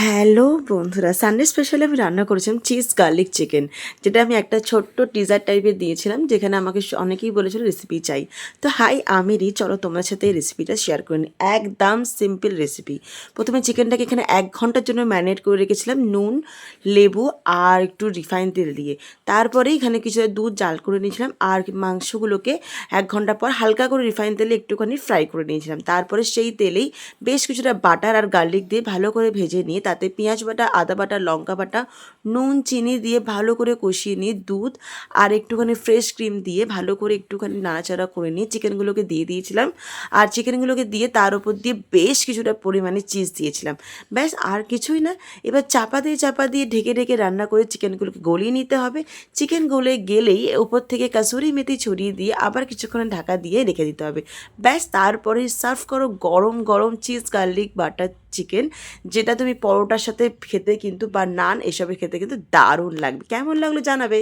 Hello বন্ধুরা, Sunday স্পেশালে আমি রান্না করেছিলাম চিজ গার্লিক চিকেন, যেটা আমি একটা ছোট্ট টিজার টাইপের দিয়েছিলাম, যেখানে আমাকে অনেকেই বলেছিল রেসিপি চাই। তো হাই, আমিরই, চলো তোমার সাথে এই রেসিপিটা শেয়ার করে নিই। একদম সিম্পল রেসিপি। প্রথমে চিকেনটাকে এখানে 1 ঘন্টার জন্য ম্যারিনেট করে রেখেছিলাম নুন, লেবু আর একটু রিফাইন তেল দিয়ে। তারপরে এখানে কিছুটা দুধ জাল করে নিয়েছিলাম আর মাংসগুলোকে 1 ঘন্টা পর হালকা করে রিফাইন তেলে একটুখানি ফ্রাই করে নিয়েছিলাম। তারপরে সেই তেলেই বেশ কিছুটা বাটার আর গার্লিক দিয়ে ভালো করে ভেজে নিয়ে তাতে পেঁয়াজ বাটা, আদা বাটা, লঙ্কা বাটা, নুন, চিনি দিয়ে ভালো করে কষিয়ে নিয়ে দুধ আর একটুখানি ফ্রেশ ক্রিম দিয়ে ভালো করে একটুখানি নাড়াচাড়া করে নিয়ে চিকেনগুলোকে দিয়ে দিয়েছিলাম। আর চিকেনগুলোকে দিয়ে তার উপর দিয়ে বেশ কিছুটা পরিমাণে চিজ দিয়েছিলাম। ব্যাস, আর কিছুই না। এবার চাপা দিয়ে ঢেকে ঢেকে রান্না করে চিকেনগুলোকে গলিয়ে নিতে হবে। চিকেন গলে গেলেই উপর থেকে কাসুরি মেথি ছড়িয়ে দিয়ে আবার কিছুক্ষণ ঢাকা দিয়ে রেখে দিতে হবে। ব্যাস, তারপরে সার্ভ করো গরম গরম চিজ গার্লিক বাটার চিকেন, যেটা তুমি পরোটার সাথে খেতে কিন্তু বা নান এসবে খেতে কিন্তু দারুণ লাগবে। কেমন লাগলো জানাবে।